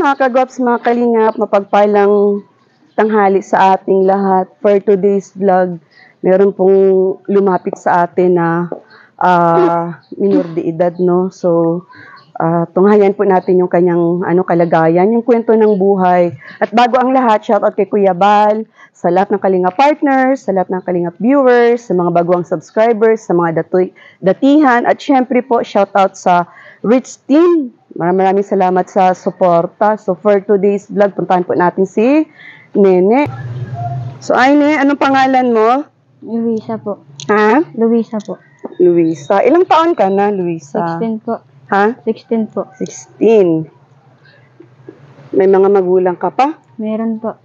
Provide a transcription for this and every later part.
mga kagwaps, mga kalingap, mapagpalang tanghali sa ating lahat. For today's vlog, meron pong lumapit sa atin na minor de edad, no? So, tunghayan po natin yung kanyang kalagayan, yung kwento ng buhay. At bago ang lahat, shoutout kay Kuya Bal, sa lahat ng Kalingap partners, sa lahat ng Kalingap viewers, sa mga baguang subscribers, sa mga datihan, at syempre po, shoutout sa Rich Team. Maraming salamat sa suporta. So for today's vlog, puntahan po natin si Nene. So Nene, anong pangalan mo? Luisa po. Ha? Luisa po. Luisa. Ilang taon ka na, Luisa? 16 po. Ha? 16 po. 16. May mga magulang ka pa? Meron po.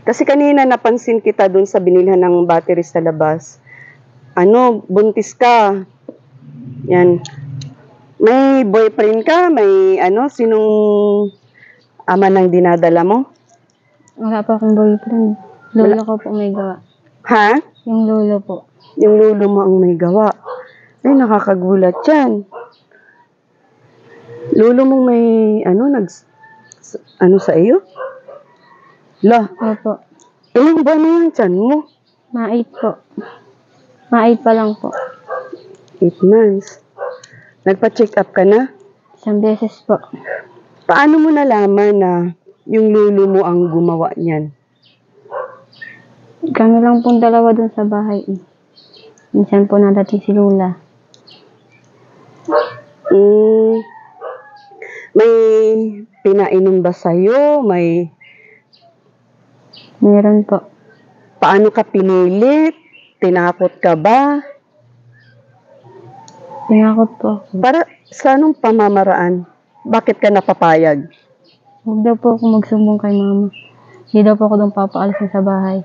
Kasi kanina napansin kita dun sa binilhan ng battery sa labas. Buntis ka. Yan. May boyfriend ka? May sinong ama nang dinadala mo? Wala po akong boyfriend. Lolo ko po may gawa. Ha? Yung lolo po. Yung lolo mo ang may gawa. Ay, nakakagulat yan. Lolo mo may, sa iyo? La, Opo. ilang buwan na yung tiyan mo? Ma-8 po. Ma-8 pa lang po. 8 months. Nagpa-check up ka na? Isang beses po. Paano mo nalaman na yung lolo mo ang gumawa niyan? Kami lang pong dalawa dun sa bahay. Minsan po nadating si Lola. May pinainom ba sa'yo? Meron po. Paano ka pinilit? Tinakot ka ba? Tinakot po ako. Para sa anong pamamaraan? Bakit ka napapayag? Huwag daw po ako magsumbong kay mama. Hindi daw po ako doon papaalisin sa bahay.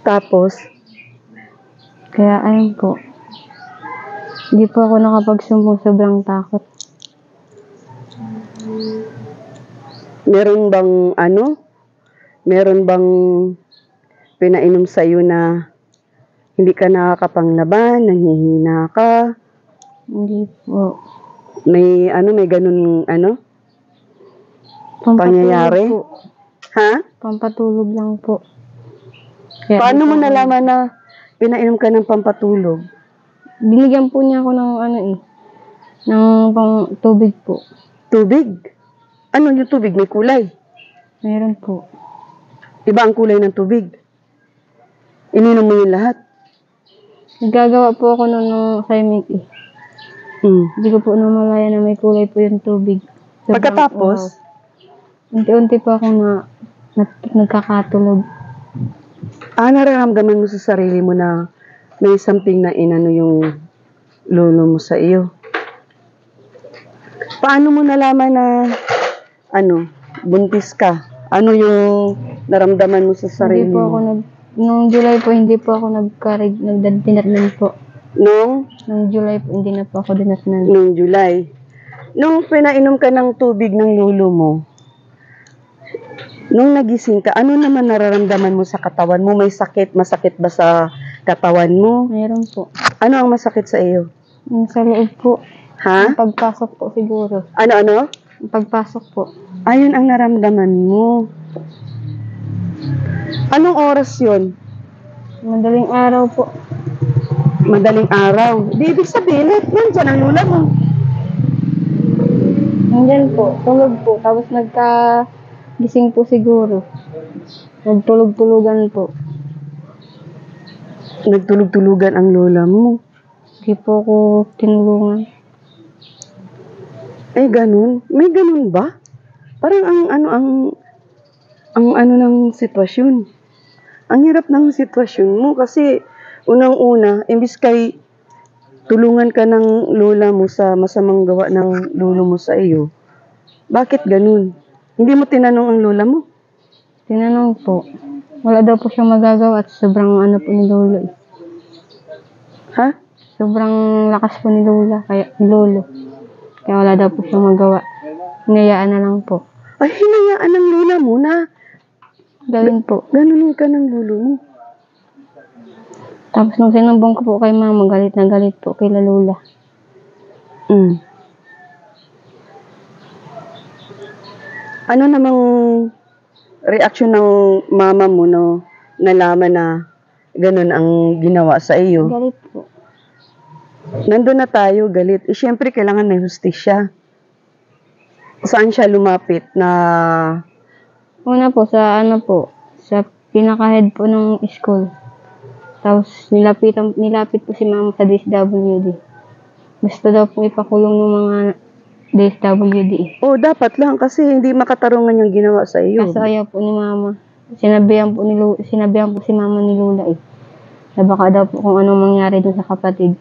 Tapos, Kaya ayun po. Hindi po ako nakapagsumbong, sobrang takot. meron bang pinainom sa'yo na hindi ka nakakapanglaban, nanghihina ka? Hindi po. May ganun, pangyayari? Po. Ha? Pampatulog lang po. Kaya Paano mo nalaman na pinainom ka ng pampatulog? Binigyan po niya ako ng ng pang tubig po. Tubig? Ano yung tubig? May kulay? Meron po. Iba ang kulay ng tubig? Ininom mo yung lahat? Nagagawa po ako ng assignment Hindi ko po namalaya na may kulay po yung tubig. Pagkatapos? Unti-unti po ako nagkakatulog. Nararamdaman mo sa sarili mo na may something na yung lolo mo sa iyo. Paano mo nalaman na buntis ka? Ano yung naramdaman mo sa sarili Hindi po ako mo? Nung July po, hindi po ako dinatnan po. Nung July po, hindi na po ako dinatnan. Nung July. Nung pinainom ka ng tubig ng lolo mo, nung nagising ka, ano naman nararamdaman mo sa katawan mo? May sakit? Masakit ba sa katawan mo? Meron po. Ano ang masakit sa iyo? Yung sa loob po. Ha? Yung pagpasok po siguro. Ano? Yung pagpasok po. Ayun ang naramdaman mo. Anong oras yun? Madaling araw po. Madaling araw. Di ibig sabihin, nandiyan ang lula mo. Nandyan po. Tulog po. Tapos gising po siguro. Nagtulog-tulugan po. Nagtulog-tulugan ang lola mo. Hindi po ako tinulungan. Ganun? May ganun ba? Parang ang ng sitwasyon. Ang hirap ng sitwasyon mo kasi unang-una, imbis kay tulungan ka ng lola mo sa masamang gawa ng lolo mo sa iyo. Bakit ganun? Hindi mo tinanong ang lola mo? Tinanong po. Wala daw po siyang magagawa at sobrang po ni lolo. Ha? Sobrang lakas po ni lola, ni lolo. Kaya wala daw po siyang magawa. Hinayaan na lang po. Ay, hinayaan ng lola mo na Gawin po. ganunin ka ng lolo mo. Tapos nung sinumbong ko po kay mama, galit na galit po kay lola. Ano namang reaksyon ng mama mo no nalaman na ganun ang ginawa sa iyo? Galit po. Nandun na tayo, galit. Eh, syempre, kailangan may hustisya. Saan siya lumapit na... Una po, sa pinaka-head po ng school. Tapos, nilapit po si mama sa DSWD. Gusto daw po ipakulong ng mga DSWD. Oh, dapat lang kasi hindi makatarungan yung ginawa sa iyo. Kaso ayaw po ni mama. Sinabihan po si mama ni Lula eh. Na baka daw po kung anong mangyari dun sa kapatid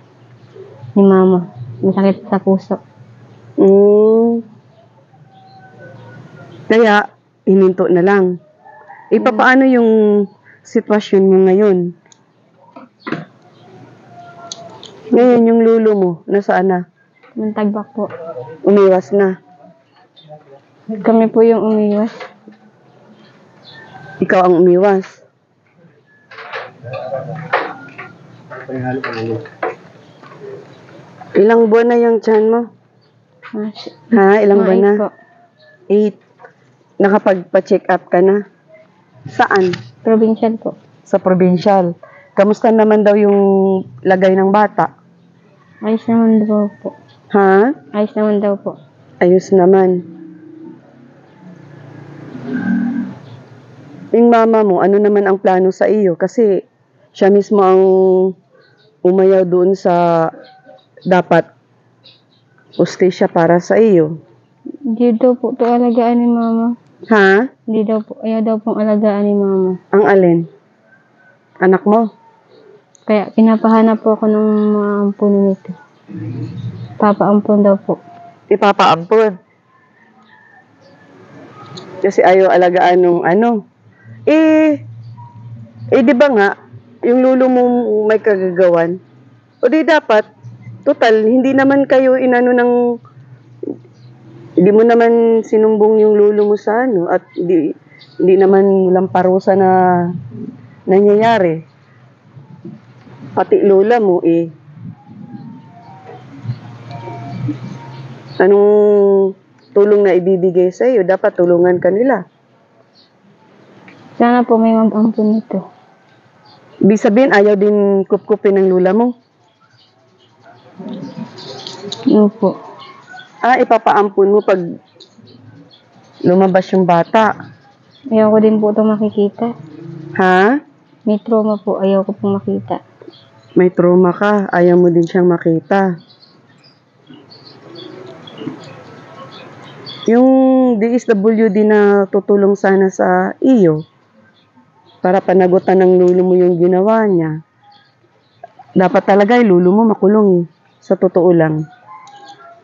ni mama. Masakit sa puso. Kaya, hininto na lang. Paano yung sitwasyon mo ngayon? Ngayon, yung lulo mo, nasaan na? Mantagbak po. Umiwas na. Kami po yung umiwas. Ikaw ang umiwas. Ilang buwan na yung tiyan mo? Ha? Ilang buwan na? 8. Nakapagpa-check up ka na? Saan? Provincial po. Sa provincial. Kamusta naman daw yung lagay ng bata? Ayos naman daw po. Ha? Ayos naman daw po. Ayos naman. Yung mama mo, ano naman ang plano sa iyo? Kasi siya mismo ang umayaw doon sa dapat hustisya para sa iyo. Hindi daw po ito alagaan ni mama. Ha? Hindi daw po. Ayaw daw pong alagaan ni mama. Ang alin? Anak mo? Kaya pinapahanap po ako ng mga ampun nito. Papaampun daw po. Ipapaampun. Kasi ayaw alagaan nung ano. Di ba nga, yung lulo mo may kagagawan? O di dapat, total, hindi naman kayo inano ng, hindi mo naman sinumbong yung lulo mo sa ano, at hindi naman walang parusa na nangyayari. Pati lola mo anong tulong na ibibigay sa iyo? Dapat tulungan ka nila. Sana po may mag-ampun nito. Ibig sabihin, ayaw din kupkupin ng lula mo? Opo. Ipapaampun mo pag lumabas yung bata. Ayaw ko din po ito makikita. Ha? May trauma po. Ayaw ko pong makita. May trauma ka. Ayaw mo din siyang makita. Yung DSWD na tutulong sana sa iyo para panagutan ng lulo mo yung ginawa niya. Dapat talaga yung lulo mo makulong. Sa totoo lang.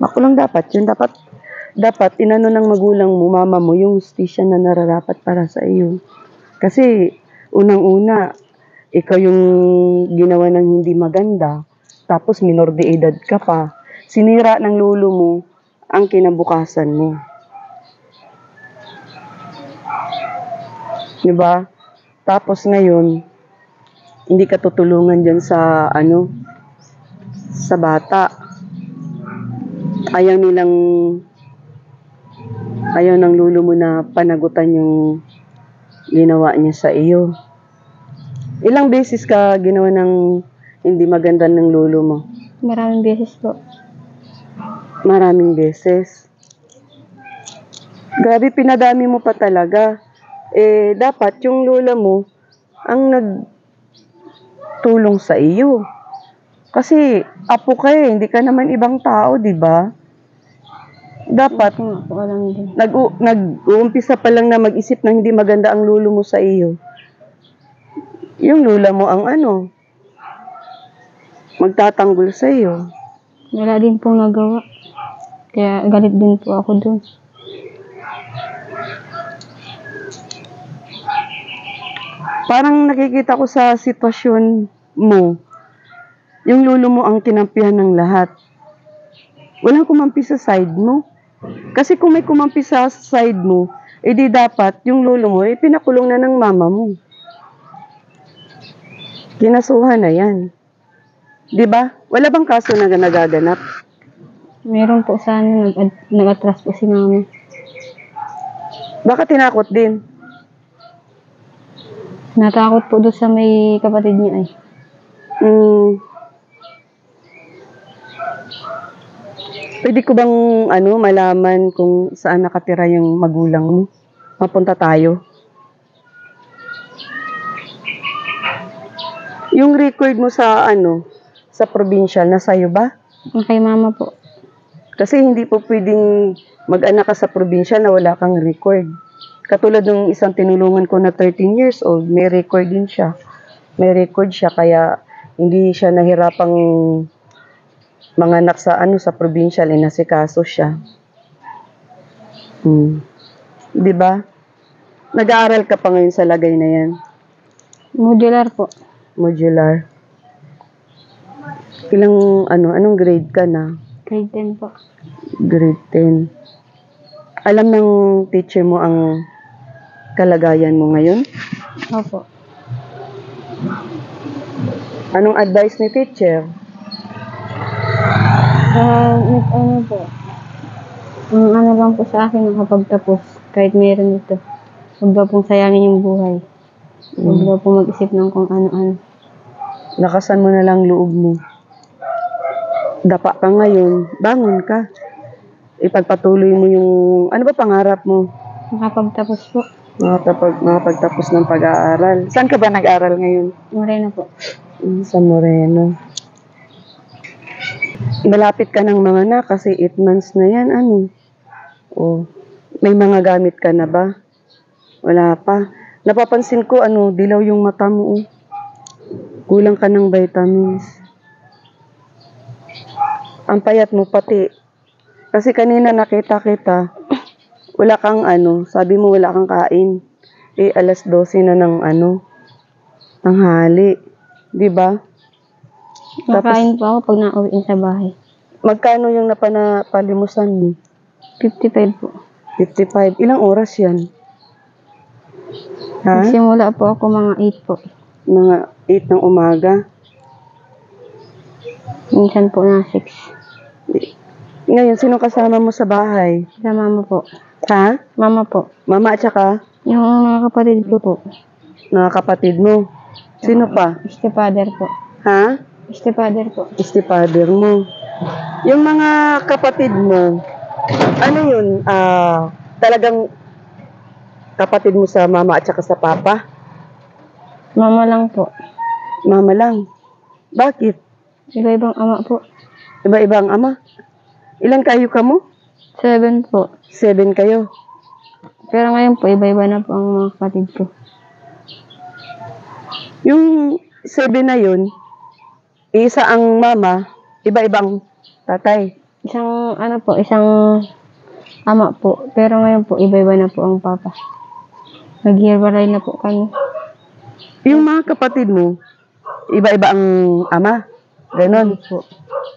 Makulong dapat. Yun dapat inano ng magulang mo, mama mo, yung hustisya na nararapat para sa iyo. Kasi unang-una, ikaw yung ginawa ng hindi maganda, tapos minor de edad ka pa. Sinira ng lulo mo ang kinabukasan mo. Diba? Tapos ngayon, hindi ka tutulungan dyan sa sa bata. Ayaw ng lulo mo na panagutan yung ginawa niya sa iyo. Ilang beses ka ginawa ng hindi maganda ng lulo mo? Maraming beses po. Maraming beses. Grabe, pinadami mo pa talaga. Dapat yung lola mo ang nagtulong sa iyo. Kasi apo ka hindi ka naman ibang tao, di ba? Dapat nag-uumpisa pa lang na mag-isip na hindi maganda ang lulo mo sa iyo. Yung lula mo ang magtatanggol sa iyo. Wala din pong nagawa. Kaya galit din po ako dun. Parang nakikita ko sa sitwasyon mo, yung lulo mo ang kinampihan ng lahat. Walang kumampi sa side mo. Kasi kung may kumampi sa side mo, di dapat yung lulo mo, pinakulong na ng mama mo. Kinasuhan na yan. Diba? Wala bang kaso na nagaganap? Meron po sana, nag-atras po si mama. Baka tinakot din. Natakot po doon sa may kapatid niya ay. Pwede ko bang malaman kung saan nakatira yung magulang mo? Mapunta tayo. Yung record mo sa sa provincial, nasa'yo ba? Kay mama po. Kasi hindi po pwedeng mag-anak ka sa probinsya na wala kang record. Katulad ng isang tinulungan ko na 13 years old, may record din siya. May record siya, kaya hindi siya nahirapang manganak sa sa provincial, inasikaso siya. Di ba? Nag-aaral ka pa ngayon sa lagay na yan? Modular po. Modular. Anong grade ka na? Grade 10 po. Grade 10. Alam ng teacher mo ang kalagayan mo ngayon? Opo. Anong advice ni teacher? Po. Ang lang po sa akin, nakapagtapos, kahit meron ito. Huwag daw pong sayangin yung buhay. Huwag daw pong mag-isip ng kung ano-ano. Lakasan mo na lang loob mo. Dapa ka ngayon, bangon ka. Ipagpatuloy mo yung, ano ba pangarap mo? Nakapagtapos po. Nakapagtapos ng pag-aaral. Saan ka ba nag-aaral ngayon? Morena po. Sa Moreno. Malapit ka ng mga anak kasi 8 months na yan, may mga gamit ka na ba? Wala pa. Napapansin ko, dilaw yung mata mo, Kulang ka ng vitamins. Ang payat mo pati. Kasi kanina nakita kita, wala kang sabi mo wala kang kain. Alas 12 na ng tanghali. Di ba? Nakain po ako pag nauwi sa bahay. Magkano yung napalimusan mo? 55 po. 55. Ilang oras yan? Ha? Nagsimula po ako mga 8 po. Mga 8 ng umaga. Minsan po na 6. Ngayon, sino kasama mo sa bahay? Sa mama po. Ha? Mama po. Mama at saka? Yung mga kapatid ko po. Mga kapatid mo. Sino pa? Stepfather po. Ha? Stepfather po. Stepfather mo. Yung mga kapatid mo, ano yun? Talagang kapatid mo sa mama at saka sa papa? Mama lang po. Mama lang. Bakit? Iba-ibang ama po. Iba-ibang ama? Ilan kayo ka mo? 7 po. 7 kayo. Pero ngayon po, iba-iba na po ang mga kapatid ko. Yung 7 na yun, isa ang mama, iba-ibang tatay. Isang ama po. Pero ngayon po, iba-iba na po ang papa. Naghiwalay na po kami. Yung mga kapatid mo, iba-iba ang ama. Ganon. Po.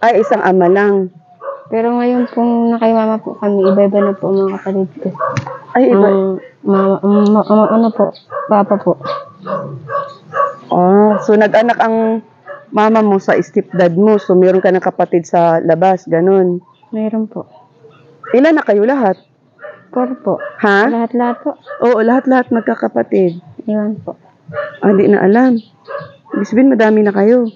Ay, isang ama lang. Pero ngayon pong nakay-mama po kami, iba-iba na po ang mga kapatid ko. Ay, iba. Papa po. So nag-anak ang mama mo sa stepdad mo. So meron ka ng kapatid sa labas, ganon. Mayroon po. Ilan na kayo lahat? 4 po. Ha? Lahat-lahat po. Oo, lahat-lahat magkakapatid. Iwan po. Di na alam. Ibig sabihin, madami na kayo.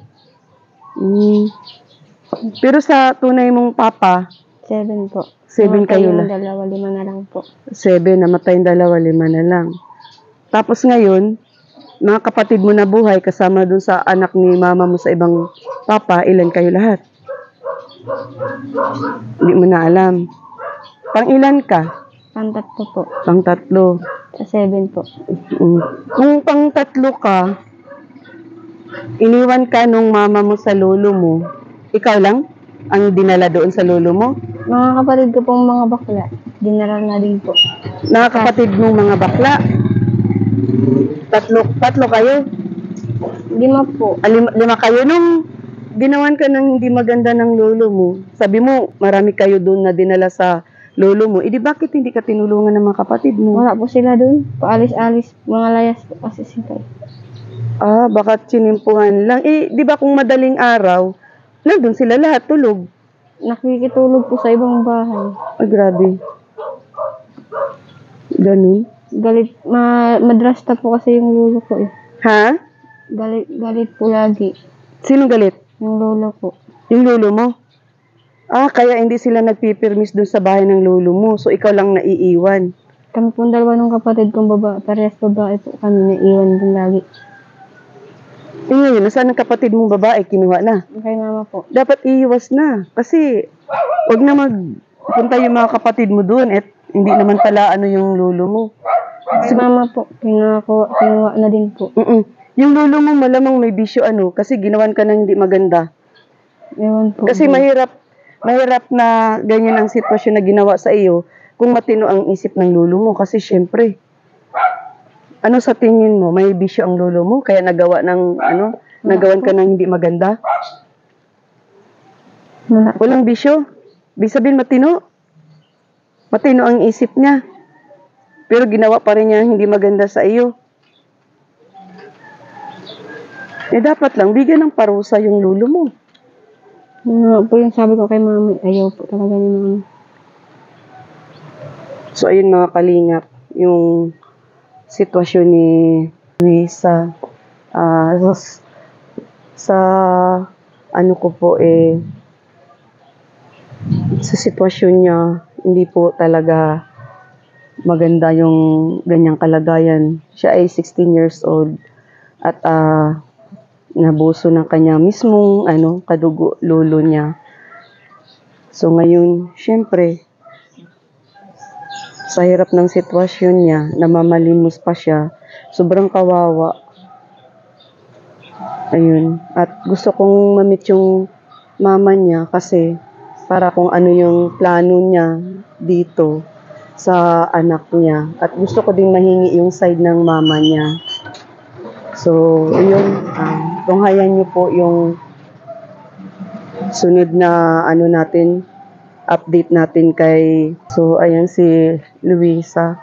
Pero sa tunay mong papa, 7 po. 7 kayo lang. lang. 2, 5 na lang po. 7, namatay yung 2, 5 na lang. Tapos ngayon, mga kapatid mo na buhay, kasama dun sa anak ni mama mo sa ibang papa, ilan kayo lahat? Hindi mo na alam. Pang ilan ka? Pang-3 po. Pang 3. Sa 7 po. Kung pang 3 ka, iniwan ka nung mama mo sa lolo mo, ikaw lang ang dinala doon sa lolo mo? Mga kapatid ko pong mga bakla, dinala na din po. Mga kapatid mong mga bakla? 3 kayo? 5 po. 5 kayo nung ginawan ka ng hindi maganda ng lolo mo. Sabi mo, marami kayo doon na dinala sa lolo mo. Di bakit hindi ka tinulungan ng mga kapatid mo? Wala po sila doon. Paalis-alis, mga layas po kasi sila. Baka sinimpuhan lang. Di ba kung madaling araw, nandun sila lahat tulog. Nakikitulog po sa ibang bahay. Grabe. Ganun. Galit, madrasta po kasi yung lolo ko eh. Ha? Galit po lagi. Sino galit? Yung lolo ko. Yung lolo mo? Kaya hindi sila nagpipirmis dun sa bahay ng lolo mo. So, ikaw lang naiiwan. Kami po dalawa ng kapatid kong babae, parehas babae po kami, naiwan din lagi. Ngayon, nasaan ang kapatid mong babae? Kinuha na. Kay mama po. Dapat iiwas na. Kasi, wag na magpunta yung mga kapatid mo dun. At hindi naman pala yung lolo mo. Si mama po, kinuha na din po. Yung lolo mo malamang may bisyo kasi ginawan ka ng hindi maganda. Ewan po. Kasi mahirap na ganyan ang sitwasyon na ginawa sa iyo kung matino ang isip ng lolo mo. Kasi syempre, ano sa tingin mo? May bisyo ang lolo mo? Kaya nagawan ka ng hindi maganda? Wala. Walang bisyo? Ibig sabihin matino? Matino ang isip niya. Pero ginawa pa rin niya hindi maganda sa iyo. Dapat lang, bigyan ng parusa yung lolo mo. Po yung sabi ko kay mama, ayaw po talaga ni mama. So, ayun mga kalingap, yung sitwasyon ni Luisa, sa sa sitwasyon niya, hindi po talaga maganda yung ganyang kalagayan. Siya ay 16 years old at nabuso ng kanya mismong kadugo lolo niya. So ngayon, syempre, sa hirap ng sitwasyon niya, namamalimos pa siya, sobrang kawawa. Ayun. At gusto kong ma-meet yung mama niya kasi para kung ano yung plano niya dito sa anak niya. At gusto ko din mahingi yung side ng mama niya. So, yun. Tunghayan niyo po yung sunod na update natin kay... So, ayan si Luisa.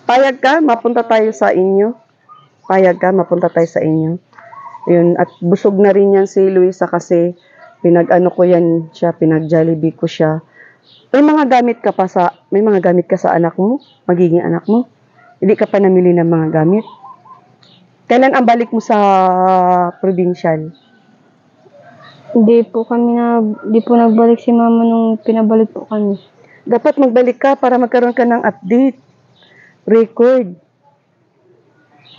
Payag ka? Mapunta tayo sa inyo. Payag ka? Mapunta tayo sa inyo. Yun. At busog na rin yan si Luisa kasi pinag-Jollibee ko siya. May mga gamit ka sa anak mo? Magiging anak mo? Hindi ka pa namili ng mga gamit? Kailan ang balik mo sa provincial? Hindi po nagbalik si mama nung pinabalik po kami. Dapat magbalik ka para magkaroon ka ng update. Record.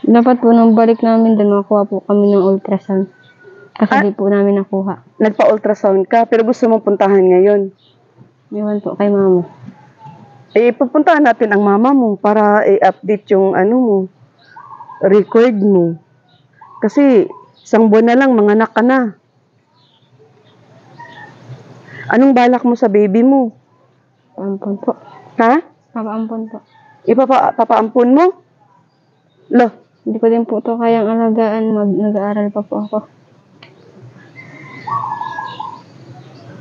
Dapat po nung balik namin doon, makakuha po kami ng ultrasound. Kasi di po namin nakuha. Nagpa-ultrasound ka, pero gusto mong puntahan ngayon. Iwan po kay mama. Pupuntahan natin ang mama mo para i-update yung record mo. Kasi, isang buwan na lang, manganak ka na. Anong balak mo sa baby mo? Papaampon po. Ha? Papaampon po. Papaampon mo? Hindi ko din po ito kayang alagaan. Nag-aaral pa po ako.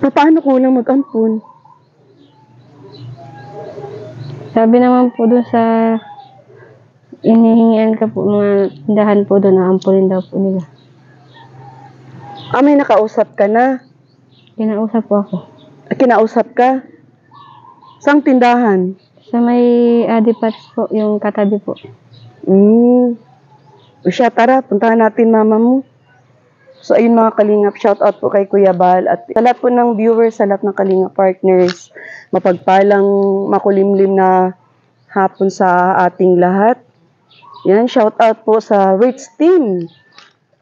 Paano ko lang mag-ampon? Sabi naman po doon sa inihingian ka po, mga tindahan po doon, naampunin daw po nila. May nakausap ka na? Kinausap po ako. Kinausap ka? Saang tindahan? Sa may Adipats po, yung katabi po. O siya, tara, puntahan natin mama mo. So, ayun mga kalingap, shout out po kay Kuya Bal at sa lahat po ng viewers, sa lahat ng kalingap partners, mapagpalang makulimlim na hapon sa ating lahat. Yan, shout out po sa Rich Team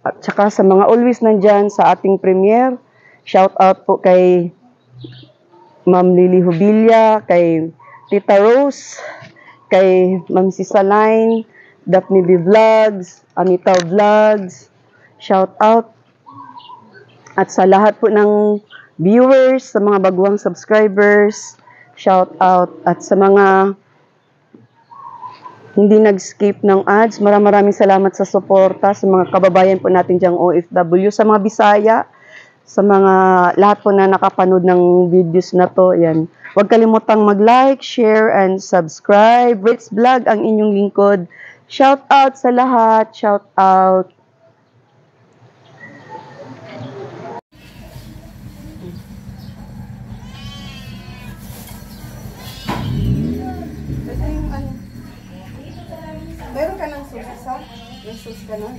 at saka sa mga always nandyan sa ating premiere. Shout out po kay Ma'am Lily Hubilla, kay Tita Rose, kay Ma'am Sisaline, Daphne B Vlogs, Anita Vlogs. Shout out. At sa lahat po ng viewers, sa mga baguhang subscribers, shout out. At sa mga hindi nag-skip ng ads, maraming salamat sa suporta sa mga kababayan po natin diyang OFW, sa mga Bisaya, sa mga lahat po na nakapanood ng videos na to. Yan. Huwag kalimutang mag-like, share, and subscribe. Ritz Vlog ang inyong lingkod. Shout out sa lahat. Shout out. Ito yung Jesus ka na.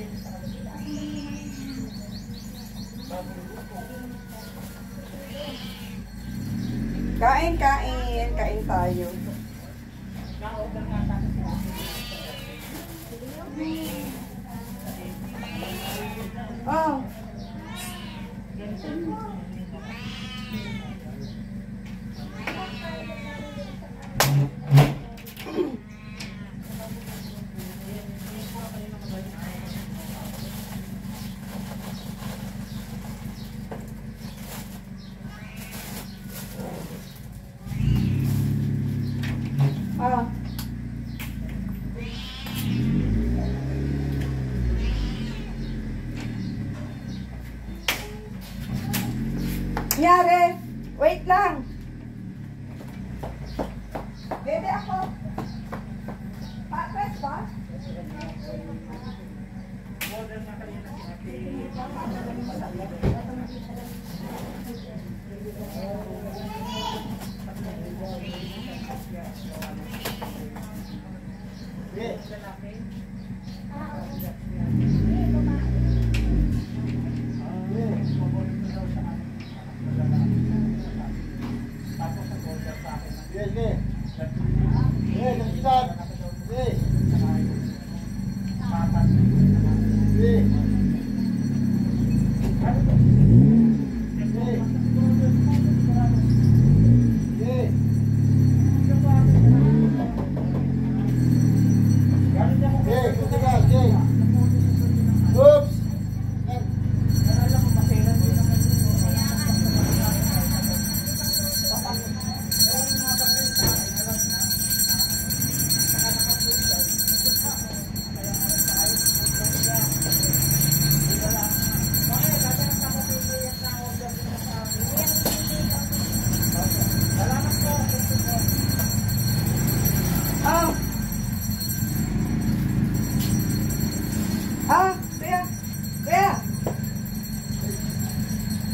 Kain, kain. Kain tayo. Oh. Ah. Nyari, wait lang. Bebe ako. Patras ba?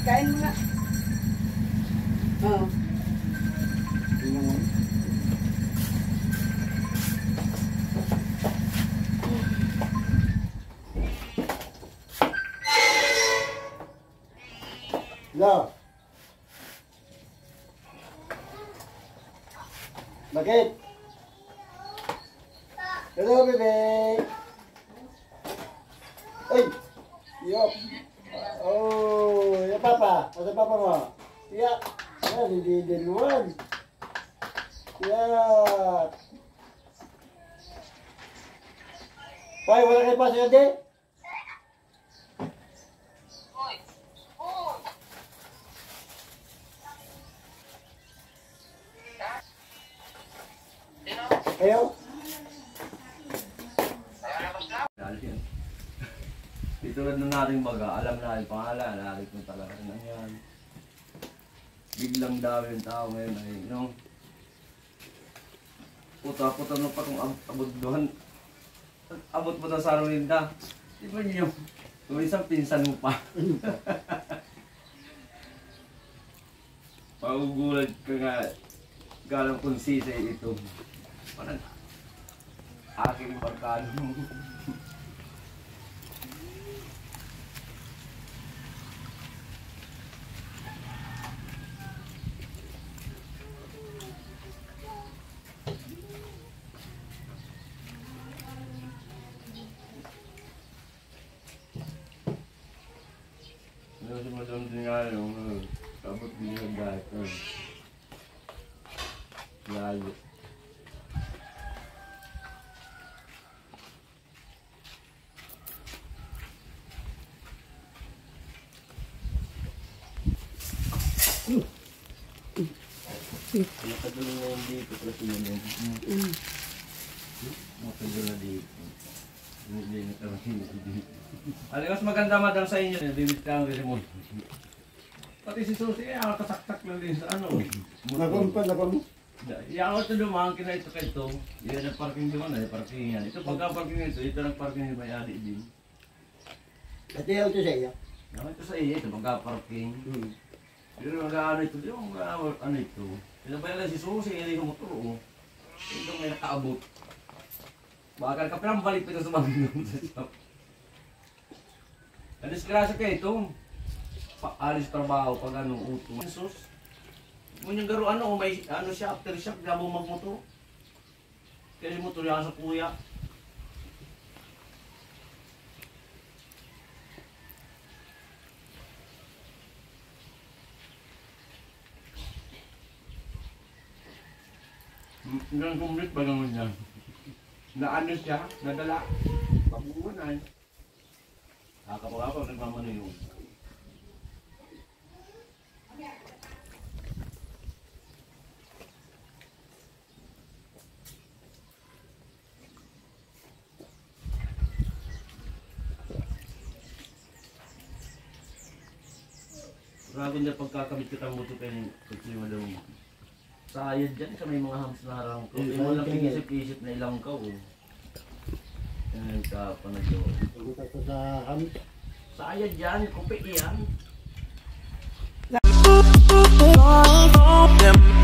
Kain mo nga. Oo. No. Bakit? Hello, bebe. Ay! Yup. Oh, ya papa. Asa papa mo? Ya. Ya, hindi diluan. Ya. Pai, wala kayo pa siya, di? Ayaw? Dito na natin baga, alam na yung pangalan, natin kung talaga na yan. Biglang daw yung tao ngayon ay, no? Puta-puta mo pa kung abot doon. Abot mo na sa Rolinda. Di ba niyo? Kung isang pinsan mo pa. Pagugulat ka nga, galang konsisay ito. Parang aking barkano mo. Ano sumadon din nga yung abot din yung dahil. Layo. Nakadalo na yung dito pala sila yun. Nakadalo na dito. Hindi na kami dito. Ano mas maganda madam sa inyo? Limit ka ang remote. Pati si Susi ay nakataktak lang din sa ano. Nakom. Yang ito dumang kina ito kay ito. Yan ang parking doon ay parking yan. Ito pagka parking ito ang parking ni Bayadi din. Ito yung ito sa iyo? Naman ito sa iyo, ito pagka parking. Pero mag-ano ito, yung ano ito. Pinabayalan si Susi, hindi ko motor o. Ito may nakaabot. Baka ka pero balik pa ito sa mga sa shop. Ang disgrasya kayo ito. Alis trabaho pag ano, uto. Sus. Kung yung garo ano, may ano siya, aftershock, gabo magmotor. Kaya yung motor yan sa kuya. Hanggang kumlit ba naman yan? Na ano siya, nadala. Pabungan ay. Kakapag-kapag nagmamano yun. Grabe na pagkakabit kita mo ito kayo ng daw. Sayad dyan sa may mga hams na harang ko. Hindi mo lang isip-isip na ilang ka oh. Yan ka pa na doon. Pagkita ko sa hamit. Sayad dyan, kupi yan. Them